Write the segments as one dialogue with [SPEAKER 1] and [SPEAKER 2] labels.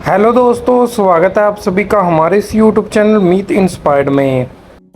[SPEAKER 1] Hello दोस्तों, स्वागत है आप सभी का हमारे इस यूट्यूब चैनल मीत इंस्पायर्ड में।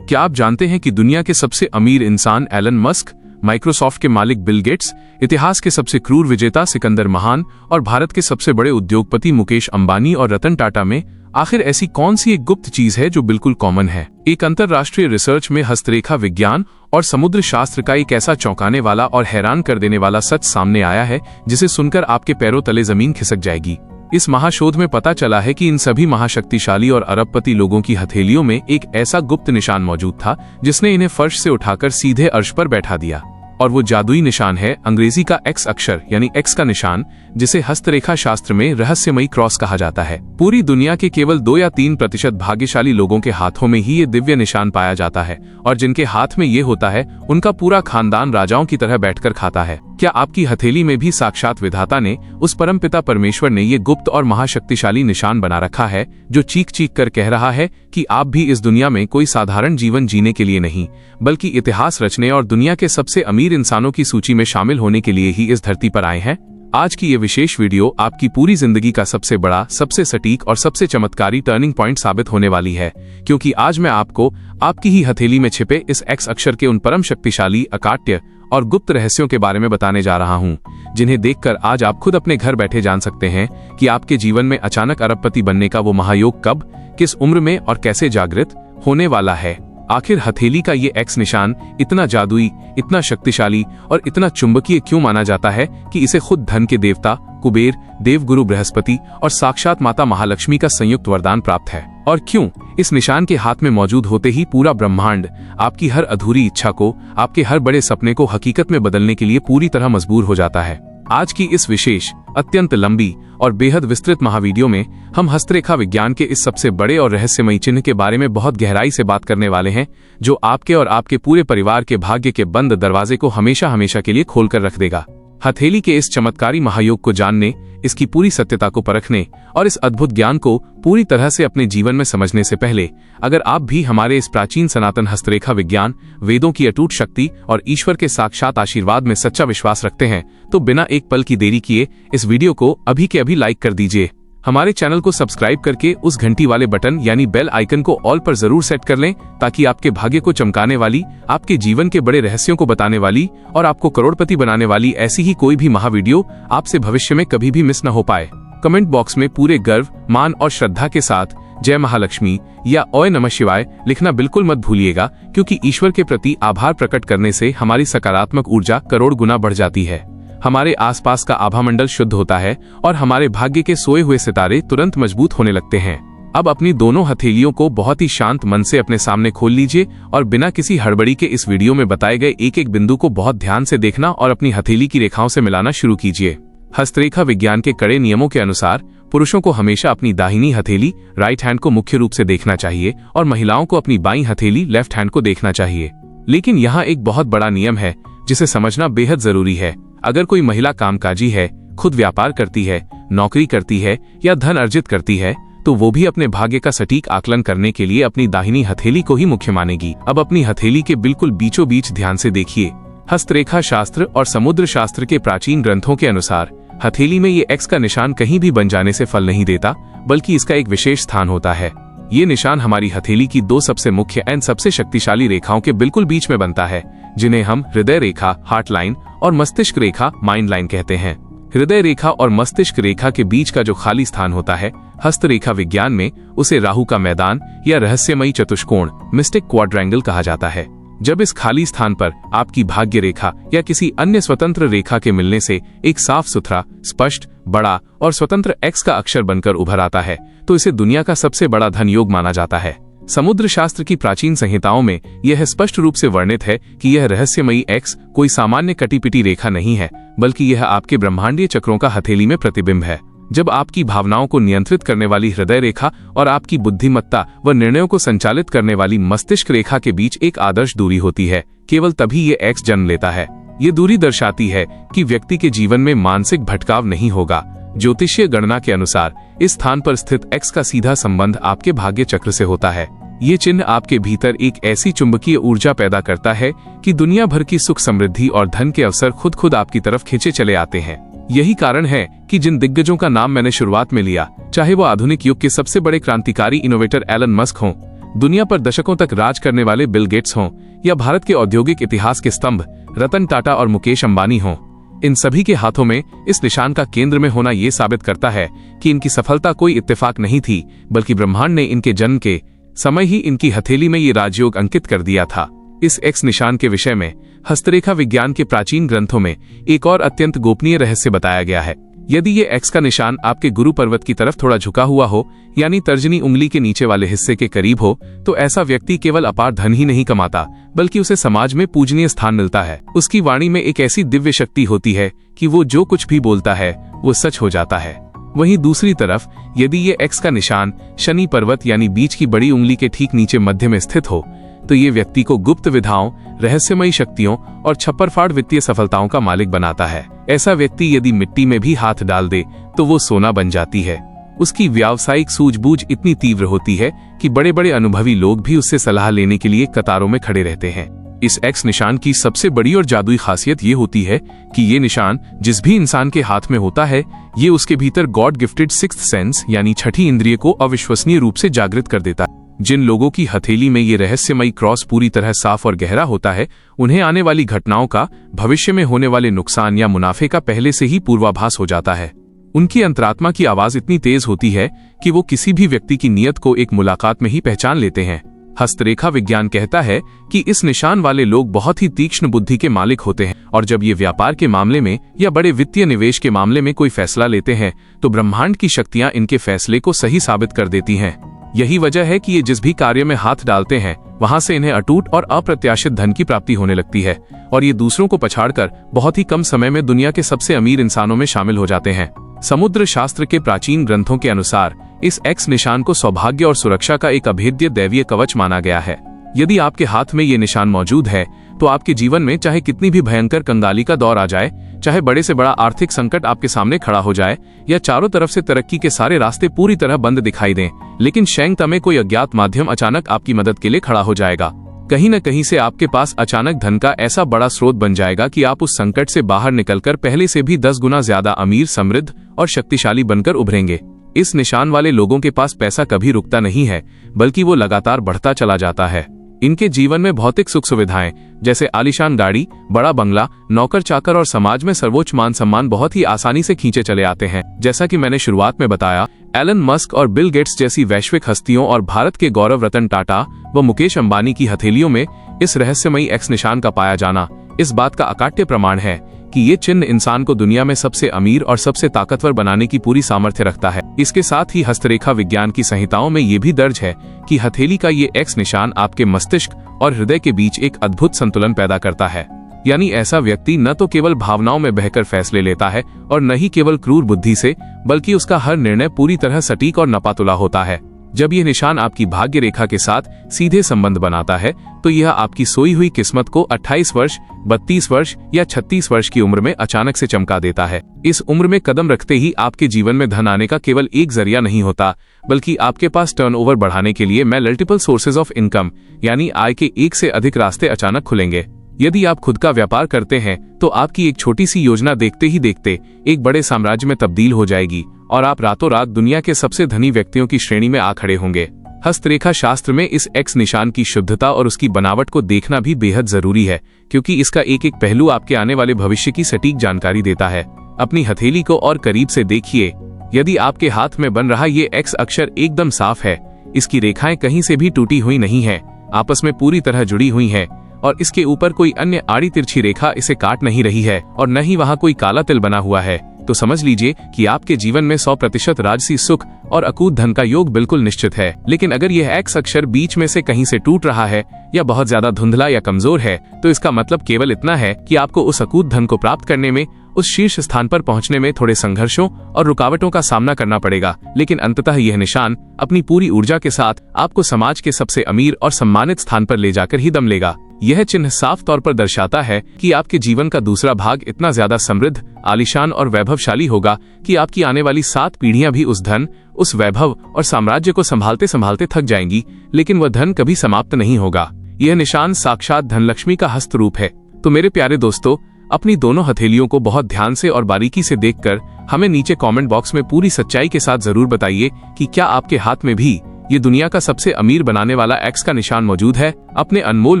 [SPEAKER 2] क्या आप जानते हैं कि दुनिया के सबसे अमीर इंसान एलन मस्क, माइक्रोसॉफ्ट के मालिक बिल गेट्स, इतिहास के सबसे क्रूर विजेता सिकंदर महान और भारत के सबसे बड़े उद्योगपति मुकेश अंबानी और रतन टाटा में आखिर ऐसी कौन सी एक गुप्त चीज है जो बिल्कुल कॉमन है? एक अंतरराष्ट्रीय रिसर्च में हस्तरेखा विज्ञान और समुद्र शास्त्र का एक ऐसा चौंकाने वाला और हैरान कर देने वाला सच सामने आया है जिसे सुनकर आपके पैरों तले जमीन खिसक जाएगी। इस महाशोध में पता चला है कि इन सभी महाशक्तिशाली और अरबपति लोगों की हथेलियों में एक ऐसा गुप्त निशान मौजूद था जिसने इन्हें फर्श से उठाकर सीधे अर्श पर बैठा दिया। और वो जादुई निशान है अंग्रेजी का एक्स अक्षर यानी एक्स का निशान, जिसे हस्तरेखा शास्त्र में रहस्यमयी क्रॉस कहा जाता है। पूरी दुनिया के केवल 2 या 3% भाग्यशाली लोगों के हाथों में ही ये दिव्य निशान पाया जाता है, और जिनके हाथ में ये होता है उनका पूरा खानदान राजाओं की तरह बैठकर खाता है। क्या आपकी हथेली में भी साक्षात विधाता ने, उस परमपिता परमेश्वर ने ये गुप्त और महाशक्तिशाली निशान बना रखा है जो चीख चीख कर कह रहा है कि आप भी इस दुनिया में कोई साधारण जीवन जीने के लिए नहीं, बल्कि इतिहास रचने और दुनिया के सबसे अमीर इंसानों की सूची में शामिल होने के लिए ही इस धरती पर आए हैं? आज की ये विशेष वीडियो आपकी पूरी जिंदगी का सबसे बड़ा, सबसे सटीक और सबसे चमत्कारी टर्निंग पॉइंट साबित होने वाली है, क्योंकि आज मैं आपको आपकी ही हथेली में छिपे इस एक्स अक्षर के उन परम शक्तिशाली, अकाट्य और गुप्त रहस्यों के बारे में बताने जा रहा हूं, जिन्हें देखकर आज आप खुद अपने घर बैठे जान सकते हैं कि आपके जीवन में अचानक अरबपति बनने का वो महायोग कब, किस उम्र में और कैसे जागृत होने वाला है। आखिर हथेली का ये एक्स निशान इतना जादुई, इतना शक्तिशाली और इतना चुंबकीय क्यों माना जाता है कि इसे खुद धन के देवता कुबेर, देवगुरु बृहस्पति और साक्षात माता महालक्ष्मी का संयुक्त वरदान प्राप्त है? और क्यों इस निशान के हाथ में मौजूद होते ही पूरा ब्रह्मांड आपकी हर अधूरी इच्छा को, आपके हर बड़े सपने को हकीकत में बदलने के लिए पूरी तरह मजबूर हो जाता है? आज की इस विशेष, अत्यंत लंबी और बेहद विस्तृत महावीडियो में हम हस्तरेखा विज्ञान के इस सबसे बड़े और रहस्यमयी चिन्ह के बारे में बहुत गहराई से बात करने वाले हैं, जो आपके और आपके पूरे परिवार के भाग्य के बंद दरवाजे को हमेशा हमेशा के लिए खोलकर रख देगा। हथेली के इस चमत्कारी महायोग को जानने, इसकी पूरी सत्यता को परखने और इस अद्भुत ज्ञान को पूरी तरह से अपने जीवन में समझने से पहले, अगर आप भी हमारे इस प्राचीन सनातन हस्तरेखा विज्ञान, वेदों की अटूट शक्ति और ईश्वर के साक्षात आशीर्वाद में सच्चा विश्वास रखते हैं, तो बिना एक पल की देरी किए इस वीडियो को अभी के अभी लाइक कर दीजिए। हमारे चैनल को सब्सक्राइब करके उस घंटी वाले बटन यानी बेल आइकन को ऑल पर जरूर सेट कर लें, ताकि आपके भाग्य को चमकाने वाली, आपके जीवन के बड़े रहस्यों को बताने वाली और आपको करोड़पति बनाने वाली ऐसी ही कोई भी महावीडियो आपसे भविष्य में कभी भी मिस न हो पाए। कमेंट बॉक्स में पूरे गर्व, मान और श्रद्धा के साथ जय महालक्ष्मी या ओय नमः शिवाय लिखना बिल्कुल मत भूलिएगा, क्योंकि ईश्वर के प्रति आभार प्रकट करने से हमारी सकारात्मक ऊर्जा करोड़ गुना बढ़ जाती है। हमारे आसपास का आभामंडल शुद्ध होता है और हमारे भाग्य के सोए हुए सितारे तुरंत मजबूत होने लगते हैं। अब अपनी दोनों हथेलियों को बहुत ही शांत मन से अपने सामने खोल लीजिए और बिना किसी हड़बड़ी के इस वीडियो में बताए गए एक एक बिंदु को बहुत ध्यान से देखना और अपनी हथेली की रेखाओं से मिलाना शुरू कीजिए। हस्तरेखा विज्ञान के कड़े नियमों के अनुसार पुरुषों को हमेशा अपनी दाहिनी हथेली, राइट हैंड को मुख्य रूप से देखना चाहिए और महिलाओं को अपनी बाईं हथेली, लेफ्ट हैंड को देखना चाहिए। लेकिन यहाँ एक बहुत बड़ा नियम है जिसे समझना बेहद जरूरी है। अगर कोई महिला कामकाजी है, खुद व्यापार करती है, नौकरी करती है या धन अर्जित करती है, तो वो भी अपने भाग्य का सटीक आकलन करने के लिए अपनी दाहिनी हथेली को ही मुख्य मानेगी। अब अपनी हथेली के बिल्कुल बीचों बीच ध्यान से देखिए। हस्तरेखा शास्त्र और समुद्र शास्त्र के प्राचीन ग्रंथों के अनुसार हथेली में ये एक्स का निशान कहीं भी बन जाने से फल नहीं देता, बल्कि इसका एक विशेष स्थान होता है। ये निशान हमारी हथेली की 2 सबसे मुख्य एंड सबसे शक्तिशाली रेखाओं के बिल्कुल बीच में बनता है, जिन्हें हम हृदय रेखा, हार्ट लाइन और मस्तिष्क रेखा, माइंड लाइन कहते हैं। हृदय रेखा और मस्तिष्क रेखा के बीच का जो खाली स्थान होता है, हस्तरेखा विज्ञान में उसे राहु का मैदान या रहस्यमयी चतुष्कोण, मिस्टिक क्वाड्रेंगल कहा जाता है। जब इस खाली स्थान पर आपकी भाग्य रेखा या किसी अन्य स्वतंत्र रेखा के मिलने से एक साफ सुथरा, स्पष्ट, बड़ा और स्वतंत्र एक्स का अक्षर बनकर उभर आता है, तो इसे दुनिया का सबसे बड़ा धन योग माना जाता है। समुद्र शास्त्र की प्राचीन संहिताओं में यह स्पष्ट रूप से वर्णित है कि यह रहस्यमयी एक्स कोई सामान्य कटीपिटी रेखा नहीं है, बल्कि यह आपके ब्रह्मांडीय चक्रों का हथेली में प्रतिबिंब है। जब आपकी भावनाओं को नियंत्रित करने वाली हृदय रेखा और आपकी बुद्धिमत्ता व निर्णयों को संचालित करने वाली मस्तिष्क रेखा के बीच एक आदर्श दूरी होती है, केवल तभी ये एक्स जन्म लेता है। ये दूरी दर्शाती है कि व्यक्ति के जीवन में मानसिक भटकाव नहीं होगा। ज्योतिषीय गणना के अनुसार इस स्थान पर स्थित एक्स का सीधा संबंध आपके भाग्य चक्र से होता है। ये चिन्ह आपके भीतर एक ऐसी चुंबकीय ऊर्जा पैदा करता है कि दुनिया भर की सुख, समृद्धि और धन के अवसर खुद आपकी तरफ खींचे चले आते हैं। यही कारण है कि जिन दिग्गजों का नाम मैंने शुरुआत में लिया, चाहे वो आधुनिक युग के सबसे बड़े क्रांतिकारी इनोवेटर एलन मस्क हों, दुनिया पर दशकों तक राज करने वाले बिल गेट्स हों, या भारत के औद्योगिक इतिहास के स्तंभ रतन टाटा और मुकेश अंबानी हों, इन सभी के हाथों में इस निशान का केंद्र में होना ये साबित करता है कि इनकी सफलता कोई इत्तेफाक नहीं थी, बल्कि ब्रह्मांड ने इनके जन्म के समय ही इनकी हथेली में ये राजयोग अंकित कर दिया था। इस एक्स निशान के विषय में हस्तरेखा विज्ञान के प्राचीन ग्रंथों में एक और अत्यंत गोपनीय रहस्य बताया गया है। यदि ये एक्स का निशान आपके गुरु पर्वत की तरफ थोड़ा झुका हुआ हो, यानी तर्जनी उंगली के नीचे वाले हिस्से के करीब हो, तो ऐसा व्यक्ति केवल अपार धन ही नहीं कमाता, बल्कि उसे समाज में पूजनीय स्थान मिलता है। उसकी वाणी में एक ऐसी दिव्य शक्ति होती है कि वो जो कुछ भी बोलता है वो सच हो जाता है। वहीं दूसरी तरफ यदि ये एक्स का निशान शनि पर्वत यानी बीच की बड़ी उंगली के ठीक नीचे मध्य में स्थित हो, तो ये व्यक्ति को गुप्त विधाओं, रहस्यमयी शक्तियों और छप्परफाड़ वित्तीय सफलताओं का मालिक बनाता है। ऐसा व्यक्ति यदि मिट्टी में भी हाथ डाल दे तो वो सोना बन जाती है। उसकी व्यावसायिक सूझबूझ इतनी तीव्र होती है कि बड़े बड़े अनुभवी लोग भी उससे सलाह लेने के लिए कतारों में खड़े रहते हैं। इस एक्स निशान की सबसे बड़ी और जादुई खासियत ये होती है कि ये निशान जिस भी इंसान के हाथ में होता है, ये उसके भीतर गॉड गिफ्टेड सिक्स्थ सेंस यानी छठी इंद्रिय को अविश्वसनीय रूप से जागृत कर देता है। जिन लोगों की हथेली में ये रहस्यमयी क्रॉस पूरी तरह साफ और गहरा होता है, उन्हें आने वाली घटनाओं का, भविष्य में होने वाले नुकसान या मुनाफे का पहले से ही पूर्वाभास हो जाता है। उनकी अंतरात्मा की आवाज इतनी तेज होती है कि वो किसी भी व्यक्ति की नीयत को एक मुलाकात में ही पहचान लेते हैं। हस्तरेखा विज्ञान कहता है कि इस निशान वाले लोग बहुत ही तीक्ष्ण बुद्धि के मालिक होते हैं, और जब ये व्यापार के मामले में या बड़े वित्तीय निवेश के मामले में कोई फैसला लेते हैं तो ब्रह्मांड की शक्तियां इनके फैसले को सही साबित कर देती हैं। यही वजह है कि ये जिस भी कार्य में हाथ डालते हैं वहां से इन्हें अटूट और अप्रत्याशित धन की प्राप्ति होने लगती है, और ये दूसरों को पछाड़कर बहुत ही कम समय में दुनिया के सबसे अमीर इंसानों में शामिल हो जाते हैं। समुद्र शास्त्र के प्राचीन ग्रंथों के अनुसार इस एक्स निशान को सौभाग्य और सुरक्षा का एक अभेद्य दैवीय कवच माना गया है। यदि आपके हाथ में ये निशान मौजूद है तो आपके जीवन में चाहे कितनी भी भयंकर कंगाली का दौर आ जाए, चाहे बड़े से बड़ा आर्थिक संकट आपके सामने खड़ा हो जाए, या चारों तरफ से तरक्की के सारे रास्ते पूरी तरह बंद दिखाई दें, लेकिन शैंगता में कोई अज्ञात माध्यम अचानक आपकी मदद के लिए खड़ा हो जाएगा। कहीं न कहीं से आपके पास अचानक धन का ऐसा बड़ा स्रोत बन जाएगा कि आप उस संकट से बाहर निकलकर पहले से भी 10 गुना ज्यादा अमीर, समृद्ध और शक्तिशाली बनकर उभरेंगे। इस निशान वाले लोगों के पास पैसा कभी रुकता नहीं है, बल्कि वो लगातार बढ़ता चला जाता है। इनके जीवन में भौतिक सुख सुविधाएं जैसे आलीशान गाड़ी, बड़ा बंगला, नौकर चाकर और समाज में सर्वोच्च मान सम्मान बहुत ही आसानी से खींचे चले आते हैं। जैसा कि मैंने शुरुआत में बताया, एलन मस्क और बिल गेट्स जैसी वैश्विक हस्तियों और भारत के गौरव रतन टाटा व मुकेश अंबानी की हथेलियों में इस रहस्यमयी एक्स निशान का पाया जाना इस बात का अकाट्य प्रमाण है कि ये चिन्ह इंसान को दुनिया में सबसे अमीर और सबसे ताकतवर बनाने की पूरी सामर्थ्य रखता है। इसके साथ ही हस्तरेखा विज्ञान की संहिताओं में ये भी दर्ज है कि हथेली का ये एक्स निशान आपके मस्तिष्क और हृदय के बीच एक अद्भुत संतुलन पैदा करता है। यानी ऐसा व्यक्ति न तो केवल भावनाओं में बहकर फैसले लेता है और न ही केवल क्रूर बुद्धि से, बल्कि उसका हर निर्णय पूरी तरह सटीक और नपातुला होता है। जब यह निशान आपकी भाग्य रेखा के साथ सीधे संबंध बनाता है तो यह आपकी सोई हुई किस्मत को 28 वर्ष, 32 वर्ष या 36 वर्ष की उम्र में अचानक से चमका देता है। इस उम्र में कदम रखते ही आपके जीवन में धन आने का केवल एक जरिया नहीं होता, बल्कि आपके पास टर्नओवर बढ़ाने के लिए मल्टीपल सोर्सेज ऑफ इनकम यानी आय के एक से अधिक रास्ते अचानक खुलेंगे। यदि आप खुद का व्यापार करते हैं तो आपकी एक छोटी सी योजना देखते ही देखते एक बड़े साम्राज्य में तब्दील हो जाएगी और आप रातों रात दुनिया के सबसे धनी व्यक्तियों की श्रेणी में आ खड़े होंगे। हस्तरेखा शास्त्र में इस एक्स निशान की शुद्धता और उसकी बनावट को देखना भी बेहद जरूरी है, क्योंकि इसका एक एक पहलू आपके आने वाले भविष्य की सटीक जानकारी देता है। अपनी हथेली को और करीब से देखिए। यदि आपके हाथ में बन रहा ये एक्स अक्षर एकदम साफ है, इसकी रेखाएं कहीं से भी टूटी हुई नहीं है, आपस में पूरी तरह जुड़ी हुई है, और इसके ऊपर कोई अन्य आड़ी तिरछी रेखा इसे काट नहीं रही है और न ही वहाँ कोई काला तिल बना हुआ है, तो समझ लीजिए कि आपके जीवन में 100% राजसी सुख और अकूत धन का योग बिल्कुल निश्चित है। लेकिन अगर यह एक्स अक्षर बीच में से कहीं से टूट रहा है या बहुत ज्यादा धुंधला या कमजोर है, तो इसका मतलब केवल इतना है कि आपको उस अकूत धन को प्राप्त करने में, उस शीर्ष स्थान पर पहुंचने में थोड़े संघर्षों और रुकावटों का सामना करना पड़ेगा। लेकिन अंततः यह निशान अपनी पूरी ऊर्जा के साथ आपको समाज के सबसे अमीर और सम्मानित स्थान पर ले जाकर ही दम लेगा। यह चिन्ह साफ तौर पर दर्शाता है कि आपके जीवन का दूसरा भाग इतना ज्यादा समृद्ध, आलीशान और वैभवशाली होगा कि आपकी आने वाली 7 पीढ़ियां भी उस धन, उस वैभव और साम्राज्य को संभालते संभालते थक जाएंगी, लेकिन वह धन कभी समाप्त नहीं होगा। यह निशान साक्षात धनलक्ष्मी का हस्त रूप है। तो मेरे प्यारे दोस्तों, अपनी दोनों हथेलियों को बहुत ध्यान से और बारीकी से देखकर हमें नीचे कमेंट बॉक्स में पूरी सच्चाई के साथ जरूर बताइए कि क्या आपके हाथ में भी ये दुनिया का सबसे अमीर बनाने वाला एक्स का निशान मौजूद है। अपने अनमोल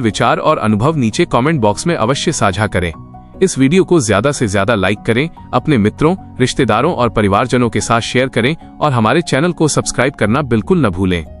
[SPEAKER 2] विचार और अनुभव नीचे कमेंट बॉक्स में अवश्य साझा करें। इस वीडियो को ज्यादा से ज्यादा लाइक करें, अपने मित्रों, रिश्तेदारों और परिवारजनों के साथ शेयर करें और हमारे चैनल को सब्सक्राइब करना बिल्कुल न भूलें।